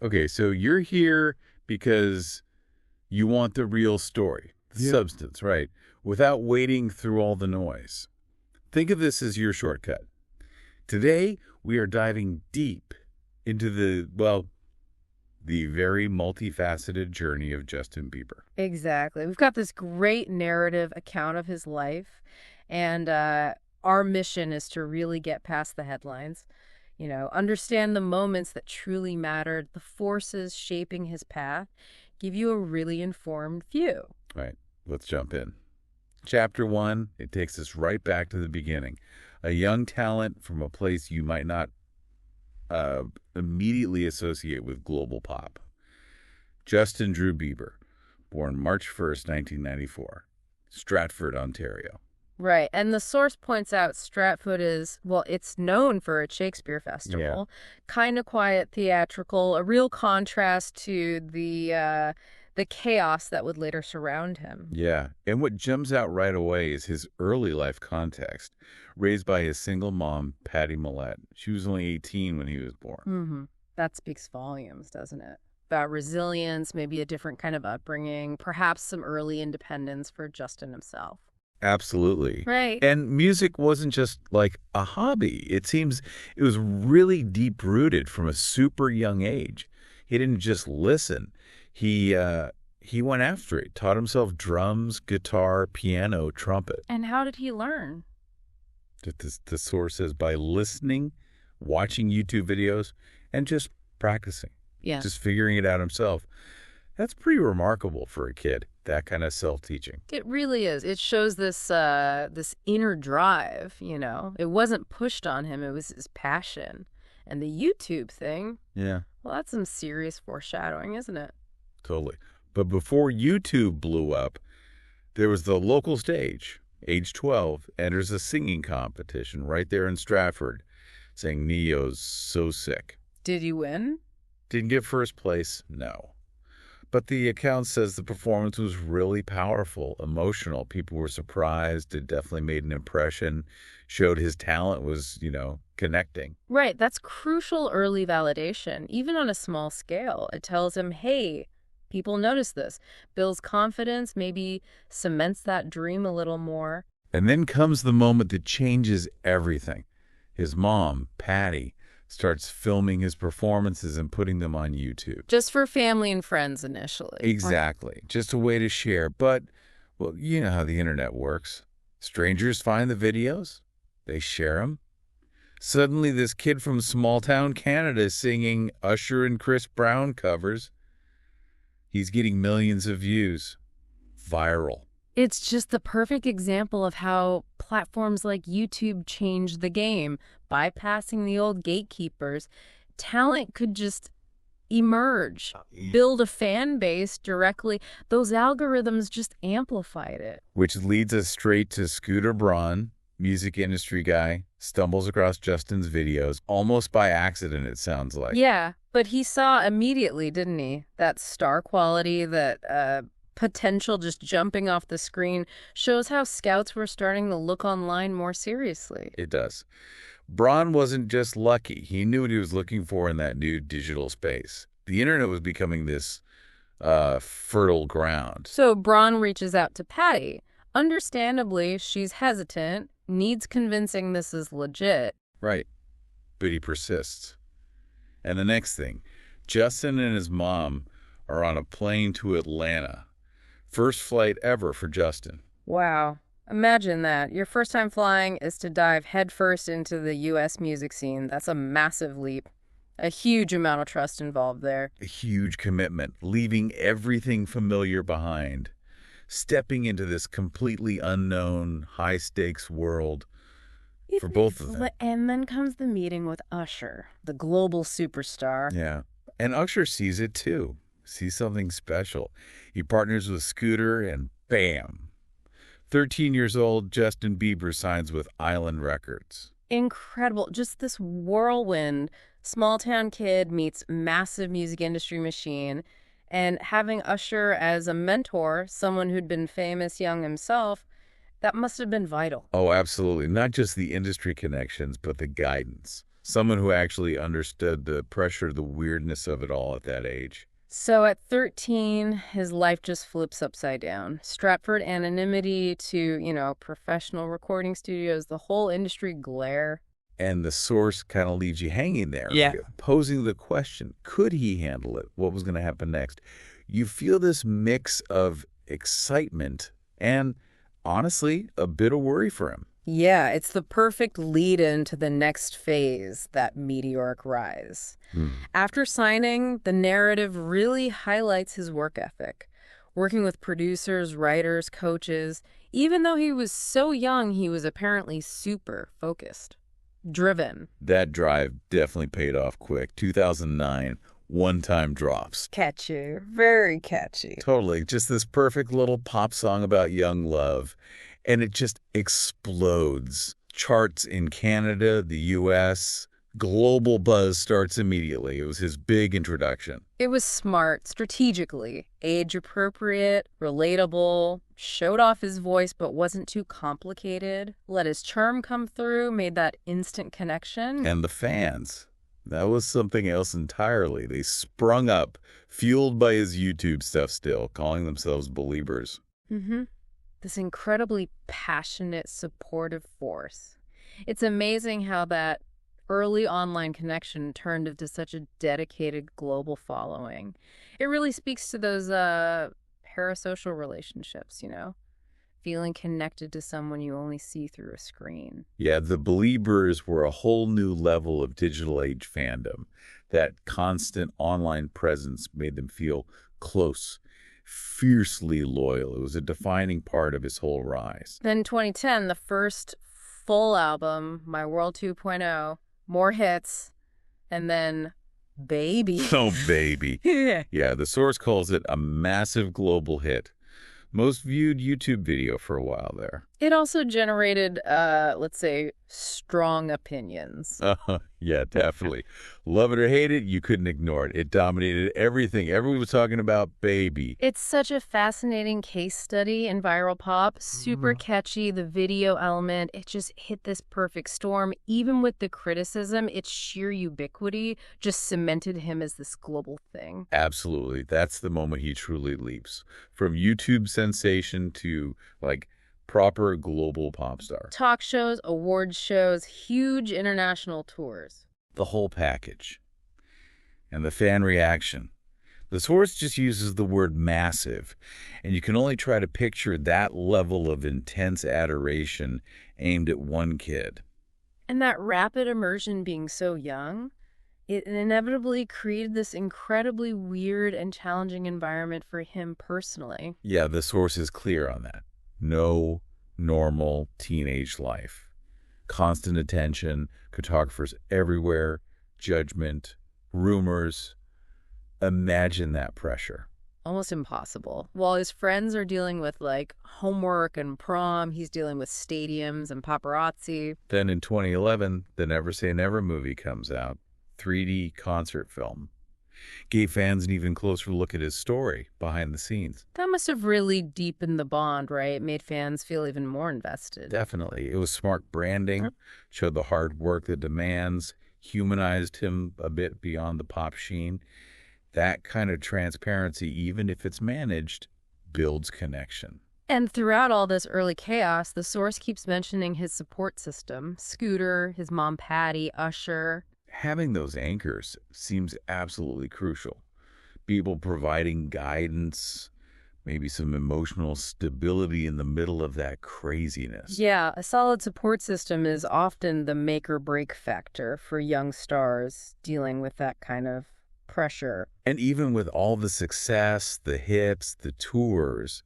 Okay, so you're here because you want the real story, the substance, right? Without wading through all the noise. Think of this as your shortcut. Today, we are diving deep into the very multifaceted journey of Justin Bieber. Exactly. We've got this great narrative account of his life, and our mission is to really get past the headlines. Understand the moments that truly mattered, the forces shaping his path, give you a really informed view. Right, let's jump in. Chapter 1, it takes us right back to the beginning. A young talent from a place you might not immediately associate with global pop. Justin Drew Bieber, born March 1st, 1994, Stratford, Ontario. Right. And the source points out Stratford is, well, it's known for its Shakespeare Festival. Kind of quiet, theatrical, a real contrast to the chaos that would later surround him. Yeah, and what jumps out right away is his early life context. Raised by his single mom, Patty Millette. She was only 18 when he was born. Mm-hmm. That speaks volumes, doesn't it? About resilience, maybe a different kind of upbringing, perhaps some early independence for Justin himself. Absolutely. Right. And music wasn't just like a hobby. It seems it was really deep-rooted from a super young age. He didn't just listen. He went after it, taught himself drums, guitar, piano, trumpet. And how did he learn? The source says by listening, watching YouTube videos, and just practicing. Yeah. Just figuring it out himself. That's pretty remarkable for a kid, that kind of self-teaching. It really is. It shows this inner drive, It wasn't pushed on him, it was his passion. And the YouTube thing, Yeah. well, that's some serious foreshadowing, isn't it? Totally. But before YouTube blew up, there was the local stage. Age 12, enters a singing competition right there in Stratford, saying Neo's so sick. Did he win? Didn't get first place, no. But the account says the performance was really powerful, emotional. People were surprised. It definitely made an impression, showed his talent was, connecting. Right, that's crucial early validation, even on a small scale. It tells him, hey, people notice this. Builds confidence, maybe cements that dream a little more. And then comes the moment that changes everything. His mom, Patty, starts filming his performances and putting them on YouTube. Just for family and friends initially. Exactly. Just a way to share. But, well, you know how the internet works. Strangers find the videos. They share them. Suddenly, this kid from small-town Canada is singing Usher and Chris Brown covers. He's getting millions of views. Viral. It's just the perfect example of how platforms like YouTube changed the game. Bypassing the old gatekeepers, talent could just emerge, build a fan base directly. Those algorithms just amplified it. Which leads us straight to Scooter Braun, music industry guy, stumbles across Justin's videos, almost by accident, it sounds like. Yeah, but he saw immediately, didn't he? That star quality, that potential just jumping off the screen shows how scouts were starting to look online more seriously. It does. Braun wasn't just lucky. He knew what he was looking for in that new digital space. The internet was becoming this fertile ground. So Braun reaches out to Patty. Understandably, she's hesitant, needs convincing this is legit. Right. But he persists. And the next thing, Justin and his mom are on a plane to Atlanta. First flight ever for Justin. Wow. Imagine that. Your first time flying is to dive headfirst into the U.S. music scene. That's a massive leap. A huge amount of trust involved there. A huge commitment, leaving everything familiar behind. Stepping into this completely unknown, high-stakes world for both of them. And then comes the meeting with Usher, the global superstar. Yeah. And Usher sees it too. Sees something special. He partners with Scooter and bam. 13 years old, Justin Bieber signs with Island Records. Incredible. Just this whirlwind. Small town kid meets massive music industry machine. And having Usher as a mentor, someone who'd been famous young himself, that must have been vital. Oh, absolutely. Not just the industry connections, but the guidance. Someone who actually understood the pressure, the weirdness of it all at that age. So at 13, his life just flips upside down. Stratford anonymity to, professional recording studios, the whole industry glare. And the source kind of leaves you hanging there, Yeah. posing the question, could he handle it? What was going to happen next? You feel this mix of excitement and, honestly, a bit of worry for him. Yeah, it's the perfect lead-in to the next phase, that meteoric rise. After signing, the narrative really highlights his work ethic. Working with producers, writers, coaches, even though he was so young, he was apparently super focused, driven. That drive definitely paid off quick. 2009, one-time drops. Catchy, very catchy. Totally. Just this perfect little pop song about young love. And it just explodes. Charts in Canada, the U.S., global buzz starts immediately. It was his big introduction. It was smart, strategically, age-appropriate, relatable, showed off his voice but wasn't too complicated, let his charm come through, made that instant connection. And the fans. That was something else entirely. They sprung up, fueled by his YouTube stuff still, calling themselves Beliebers. This incredibly passionate, supportive force. It's amazing how that early online connection turned into such a dedicated global following. It really speaks to those parasocial relationships, feeling connected to someone you only see through a screen. Yeah, the Beliebers were a whole new level of digital age fandom. That constant online presence made them feel close, fiercely loyal. It was a defining part of his whole rise. Then 2010, the first full album, My World 2.0, more hits, and then Baby. Oh, Baby. Yeah. Yeah, the source calls it a massive global hit. Most viewed YouTube video for a while there. It also generated, let's say, strong opinions. Yeah, definitely. Love it or hate it, you couldn't ignore it. It dominated everything. Everyone was talking about Baby. It's such a fascinating case study in viral pop. Super catchy, the video element. It just hit this perfect storm. Even with the criticism, its sheer ubiquity just cemented him as this global thing. Absolutely. That's the moment he truly leaps. From YouTube sensation to, proper global pop star. Talk shows, awards shows, huge international tours. The whole package. And the fan reaction. The source just uses the word massive, and you can only try to picture that level of intense adoration aimed at one kid. And that rapid immersion being so young, it inevitably created this incredibly weird and challenging environment for him personally. Yeah, the source is clear on that. No normal teenage life. Constant attention, photographers everywhere, judgment, rumors. Imagine that pressure. Almost impossible. While his friends are dealing with homework and prom, he's dealing with stadiums and paparazzi. Then in 2011, the Never Say Never movie comes out, 3D concert film. Gave fans an even closer look at his story behind the scenes. That must have really deepened the bond, right? Made fans feel even more invested. Definitely. It was smart branding, showed the hard work, the demands, humanized him a bit beyond the pop sheen. That kind of transparency, even if it's managed, builds connection. And throughout all this early chaos, the source keeps mentioning his support system. Scooter, his mom Patty, Usher. Having those anchors seems absolutely crucial. People providing guidance, maybe some emotional stability in the middle of that craziness. Yeah, a solid support system is often the make or break factor for young stars dealing with that kind of pressure. And even with all the success, the hits, the tours,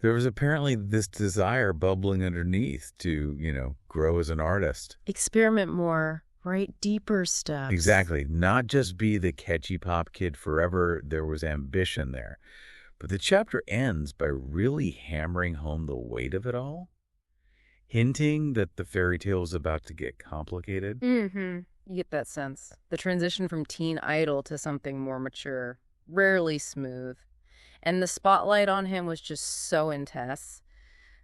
there was apparently this desire bubbling underneath to, grow as an artist. Experiment more. Write deeper stuff. Exactly. Not just be the catchy pop kid forever. There was ambition there. But the chapter ends by really hammering home the weight of it all, hinting that the fairy tale is about to get complicated. You get that sense. The transition from teen idol to something more mature, rarely smooth. And the spotlight on him was just so intense.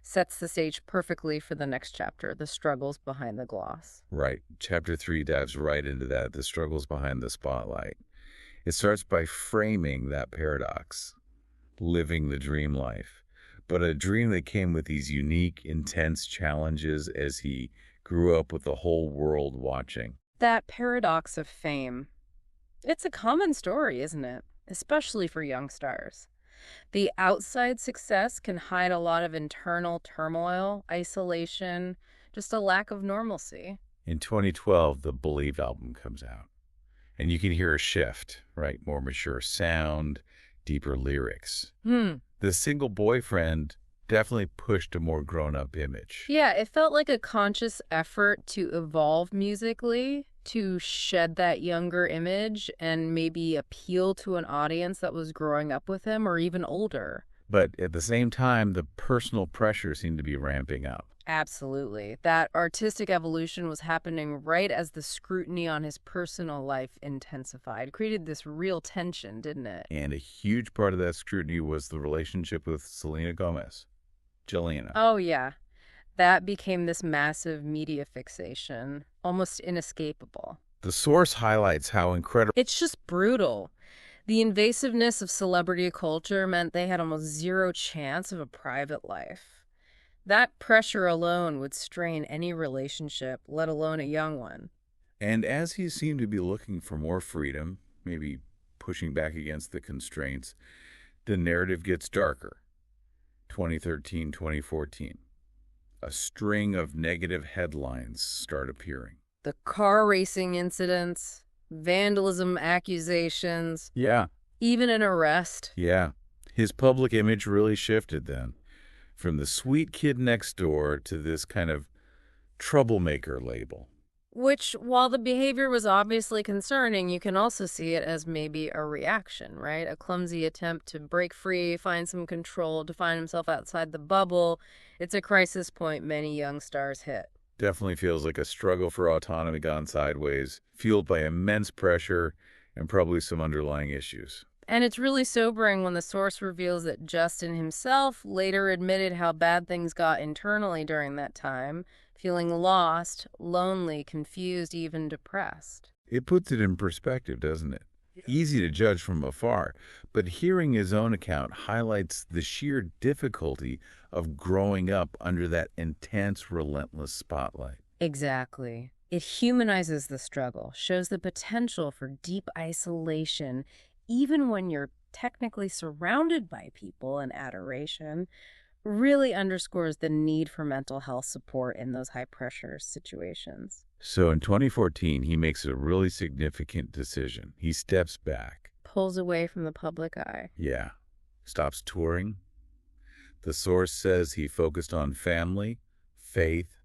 Sets the stage perfectly for the next chapter, the struggles behind the gloss. Right. Chapter 3 dives right into that, the struggles behind the spotlight. It starts by framing that paradox, living the dream life, but a dream that came with these unique, intense challenges as he grew up with the whole world watching. That paradox of fame. It's a common story, isn't it? Especially for young stars. The outside success can hide a lot of internal turmoil, isolation, just a lack of normalcy. In 2012, the Believe album comes out, and you can hear a shift, right? More mature sound, deeper lyrics. The single boyfriend definitely pushed a more grown-up image. Yeah, it felt like a conscious effort to evolve musically, to shed that younger image and maybe appeal to an audience that was growing up with him or even older. But at the same time, the personal pressure seemed to be ramping up. Absolutely. That artistic evolution was happening right as the scrutiny on his personal life intensified. Created this real tension, didn't it? And a huge part of that scrutiny was the relationship with Selena Gomez, Jelena. Oh, yeah. That became this massive media fixation, almost inescapable. The source highlights how incredible. It's just brutal. The invasiveness of celebrity culture meant they had almost zero chance of a private life. That pressure alone would strain any relationship, let alone a young one. And as he seemed to be looking for more freedom, maybe pushing back against the constraints, the narrative gets darker. 2013, 2014. A string of negative headlines start appearing. The car racing incidents, vandalism accusations, Yeah. even an arrest. Yeah. His public image really shifted then. From the sweet kid next door to this kind of troublemaker label. Which, while the behavior was obviously concerning, you can also see it as maybe a reaction, right? A clumsy attempt to break free, find some control, to find himself outside the bubble. It's a crisis point many young stars hit. Definitely feels like a struggle for autonomy gone sideways, fueled by immense pressure and probably some underlying issues. And it's really sobering when the source reveals that Justin himself later admitted how bad things got internally during that time, feeling lost, lonely, confused, even depressed. It puts it in perspective, doesn't it? Easy to judge from afar, but hearing his own account highlights the sheer difficulty of growing up under that intense, relentless spotlight. Exactly. It humanizes the struggle, shows the potential for deep isolation, even when you're technically surrounded by people and adoration, really underscores the need for mental health support in those high-pressure situations. So in 2014, he makes a really significant decision. He steps back. Pulls away from the public eye. Yeah. Stops touring. The source says he focused on family, faith,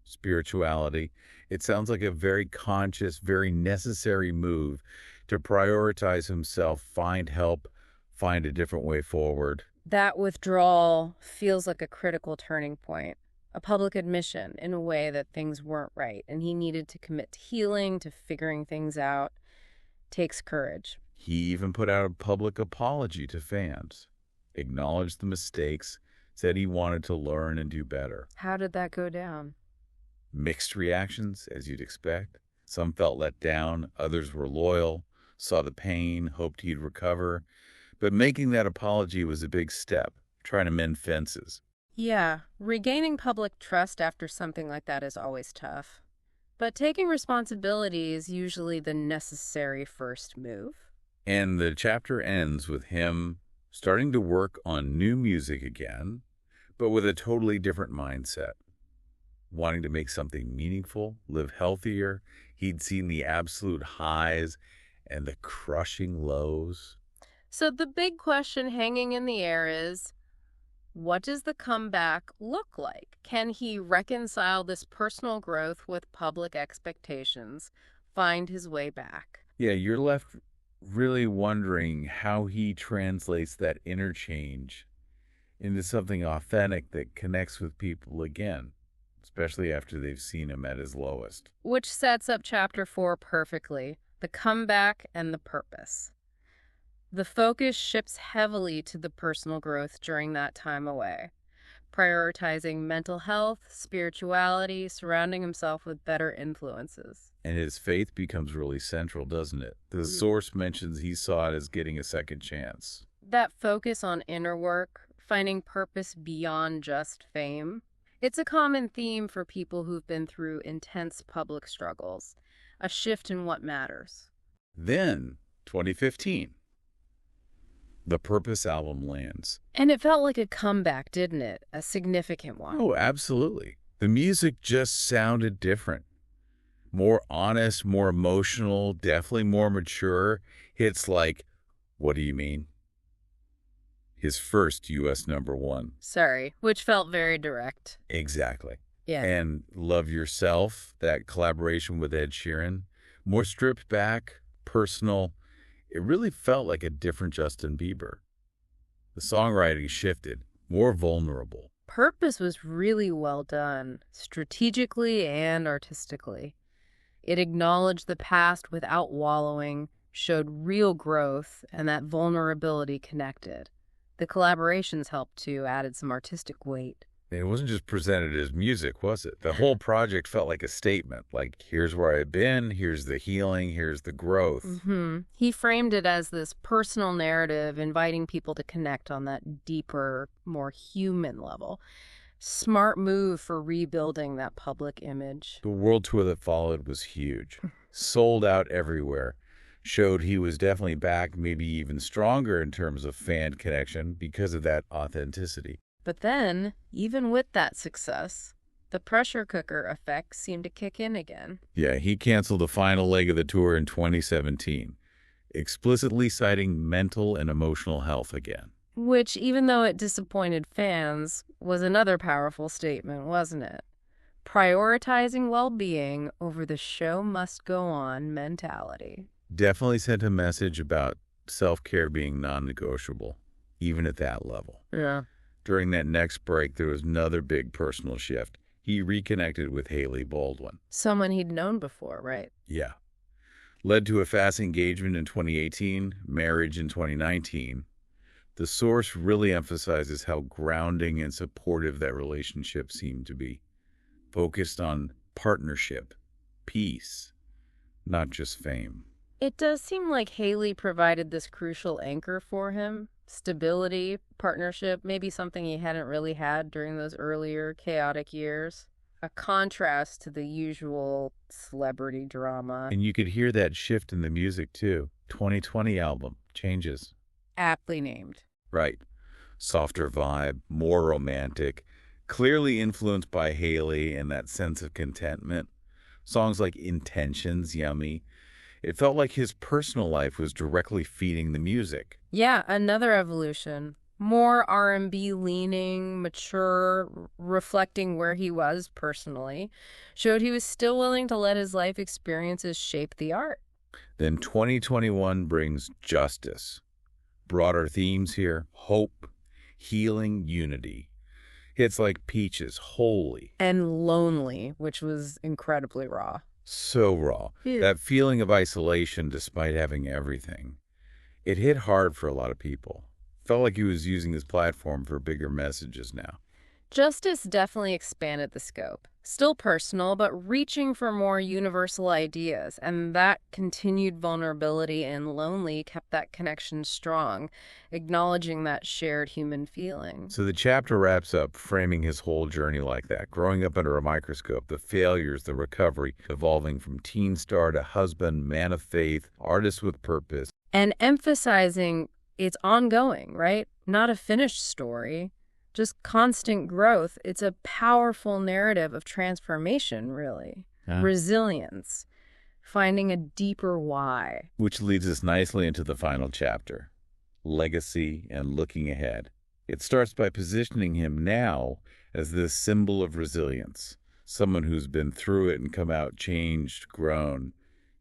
spirituality. It sounds like a very conscious, very necessary move to prioritize himself, find help, find a different way forward. That withdrawal feels like a critical turning point, a public admission in a way that things weren't right, and he needed to commit to healing, to figuring things out. Takes courage. He even put out a public apology to fans, acknowledged the mistakes, said he wanted to learn and do better. How did that go down? Mixed reactions, as you'd expect. Some felt let down, others were loyal, saw the pain, hoped he'd recover. But making that apology was a big step, trying to mend fences. Yeah, regaining public trust after something like that is always tough. But taking responsibility is usually the necessary first move. And the chapter ends with him starting to work on new music again, but with a totally different mindset. Wanting to make something meaningful, live healthier. He'd seen the absolute highs and the crushing lows. So the big question hanging in the air is, what does the comeback look like? Can he reconcile this personal growth with public expectations, find his way back? Yeah, you're left really wondering how he translates that interchange into something authentic that connects with people again, especially after they've seen him at his lowest. Which sets up chapter 4 perfectly, the comeback and the purpose. The focus shifts heavily to the personal growth during that time away. prioritizing mental health, spirituality, surrounding himself with better influences. And his faith becomes really central, doesn't it? The source mentions he saw it as getting a second chance. That focus on inner work, finding purpose beyond just fame, it's a common theme for people who've been through intense public struggles, a shift in what matters. Then, 2015, the Purpose album lands. And it felt like a comeback, didn't it? A significant one. Oh, absolutely. The music just sounded different. More honest, more emotional, definitely more mature. Hits like, What Do You Mean? His first U.S. #1. Sorry, which felt very direct. Exactly. Yeah. And Love Yourself, that collaboration with Ed Sheeran, more stripped back, personal. It really felt like a different Justin Bieber. The songwriting shifted, more vulnerable. Purpose was really well done, strategically and artistically. It acknowledged the past without wallowing, showed real growth, and that vulnerability connected. The collaborations helped too, added some artistic weight. It wasn't just presented as music, was it? The whole project felt like a statement, like, here's where I've been, here's the healing, here's the growth. He framed it as this personal narrative, inviting people to connect on that deeper, more human level. Smart move for rebuilding that public image. The world tour that followed was huge. Sold out everywhere. Showed he was definitely back, maybe even stronger in terms of fan connection because of that authenticity. But then, even with that success, the pressure cooker effect seemed to kick in again. Yeah, he canceled the final leg of the tour in 2017, explicitly citing mental and emotional health again. Which, even though it disappointed fans, was another powerful statement, wasn't it? Prioritizing well-being over the show must go on mentality. Definitely sent a message about self-care being non-negotiable, even at that level. Yeah. During that next break, there was another big personal shift. He reconnected with Hailey Baldwin. Someone he'd known before, right? Yeah. Led to a fast engagement in 2018, marriage in 2019. The source really emphasizes how grounding and supportive that relationship seemed to be. Focused on partnership, peace, not just fame. It does seem like Hailey provided this crucial anchor for him. Stability, partnership, maybe something he hadn't really had during those earlier chaotic years. A contrast to the usual celebrity drama. And you could hear that shift in the music, too. 2020 album, Changes. Aptly named. Right. Softer vibe, more romantic, clearly influenced by Hailey and that sense of contentment. Songs like Intentions, yummy. It felt like his personal life was directly feeding the music. Yeah, another evolution. More R&B leaning, mature, reflecting where he was personally. Showed he was still willing to let his life experiences shape the art. Then 2021 brings Justice. Broader themes here: hope, healing, unity. Hits like Peaches, Holy. And Lonely, which was incredibly raw. So raw. Yeah. That feeling of isolation despite having everything. It hit hard for a lot of people. Felt like he was using his platform for bigger messages now. Justice definitely expanded the scope. Still personal, but reaching for more universal ideas. And that continued vulnerability in Lonely kept that connection strong, acknowledging that shared human feeling. So the chapter wraps up framing his whole journey like that, growing up under a microscope, the failures, the recovery, evolving from teen star to husband, man of faith, artist with purpose. And emphasizing it's ongoing, right? Not a finished story. Just constant growth. It's a powerful narrative of transformation, really. Yeah. Resilience. Finding a deeper why. Which leads us nicely into the final chapter, legacy and looking ahead. It starts by positioning him now as this symbol of resilience, someone who's been through it and come out changed, grown.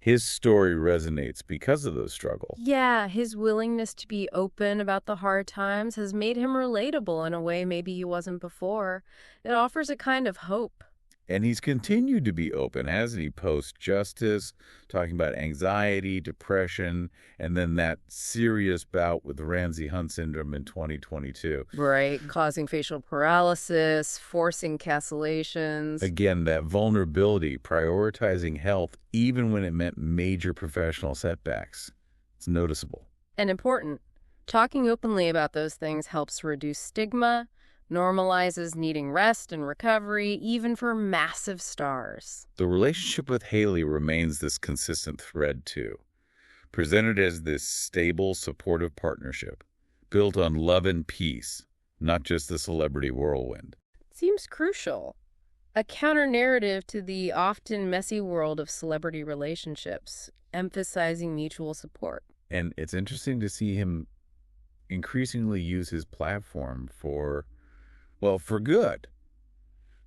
His story resonates because of those struggles. Yeah, his willingness to be open about the hard times has made him relatable in a way maybe he wasn't before. It offers a kind of hope. And he's continued to be open, hasn't he? Post-justice, talking about anxiety, depression, and then that serious bout with Ramsay Hunt syndrome in 2022. Right, causing facial paralysis, forcing cancellations. Again, that vulnerability, prioritizing health even when it meant major professional setbacks. It's noticeable. And important, talking openly about those things helps reduce stigma, normalizes needing rest and recovery, even for massive stars. The relationship with Haley remains this consistent thread, too, presented as this stable, supportive partnership, built on love and peace, not just the celebrity whirlwind. Seems crucial. A counter-narrative to the often messy world of celebrity relationships, emphasizing mutual support. And it's interesting to see him increasingly use his platform for good.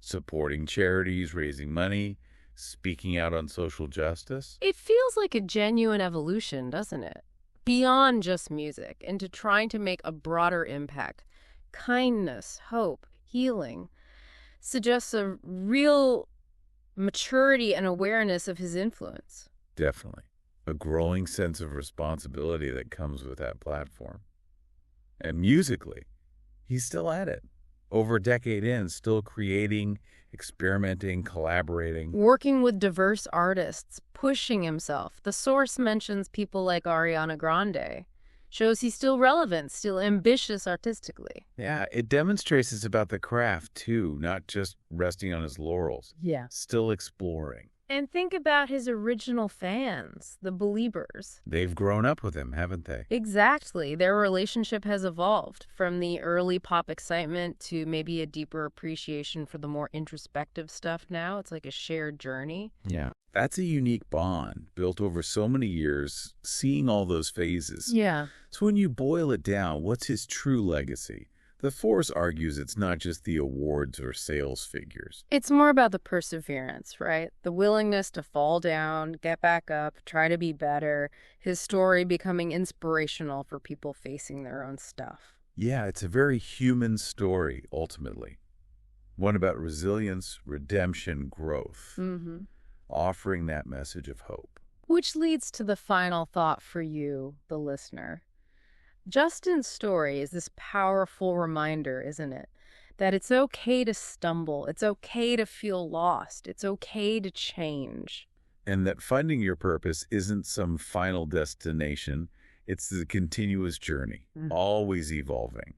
Supporting charities, raising money, speaking out on social justice. It feels like a genuine evolution, doesn't it? Beyond just music, into trying to make a broader impact. Kindness, hope, healing. Suggests a real maturity and awareness of his influence. Definitely. A growing sense of responsibility that comes with that platform. And musically, he's still at it. Over a decade in, still creating, experimenting, collaborating. Working with diverse artists, pushing himself. The source mentions people like Ariana Grande. Shows he's still relevant, still ambitious artistically. Yeah, it demonstrates it's about the craft, too, not just resting on his laurels. Yeah. Still exploring. And think about his original fans, the Beliebers. They've grown up with him, haven't they? Exactly. Their relationship has evolved from the early pop excitement to maybe a deeper appreciation for the more introspective stuff now. It's like a shared journey. Yeah. That's a unique bond built over so many years, seeing all those phases. Yeah. So when you boil it down, what's his true legacy? The Force argues it's not just the awards or sales figures. It's more about the perseverance, right? The willingness to fall down, get back up, try to be better. His story becoming inspirational for people facing their own stuff. Yeah, it's a very human story, ultimately. One about resilience, redemption, growth. Offering that message of hope. Which leads to the final thought for you, the listener. Justin's story is this powerful reminder, isn't it? That it's okay to stumble, it's okay to feel lost, it's okay to change. And that finding your purpose isn't some final destination, it's the continuous journey, always evolving.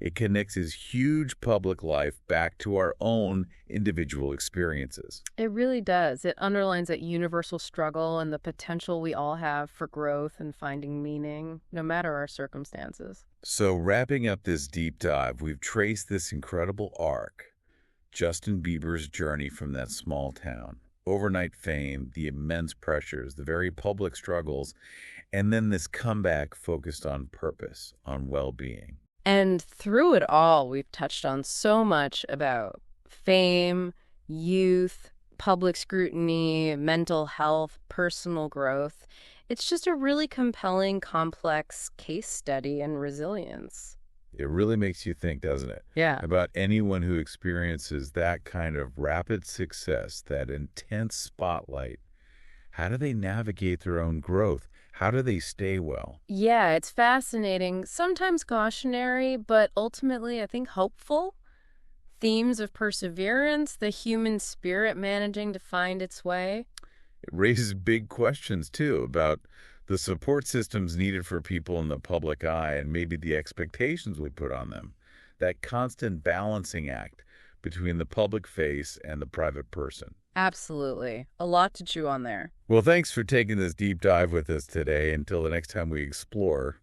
It connects his huge public life back to our own individual experiences. It really does. It underlines that universal struggle and the potential we all have for growth and finding meaning, no matter our circumstances. So wrapping up this deep dive, we've traced this incredible arc. Justin Bieber's journey from that small town, overnight fame, the immense pressures, the very public struggles, and then this comeback focused on purpose, on well-being. And through it all, we've touched on so much about fame, youth, public scrutiny, mental health, personal growth. It's just a really compelling, complex case study in resilience. It really makes you think, doesn't it? Yeah. About anyone who experiences that kind of rapid success, that intense spotlight. How do they navigate their own growth? How do they stay well? Yeah, it's fascinating, sometimes cautionary, but ultimately, I think, hopeful. Themes of perseverance, the human spirit managing to find its way. It raises big questions, too, about the support systems needed for people in the public eye and maybe the expectations we put on them. That constant balancing act between the public face and the private person. Absolutely. A lot to chew on there. Well, thanks for taking this deep dive with us today. Until the next time we explore,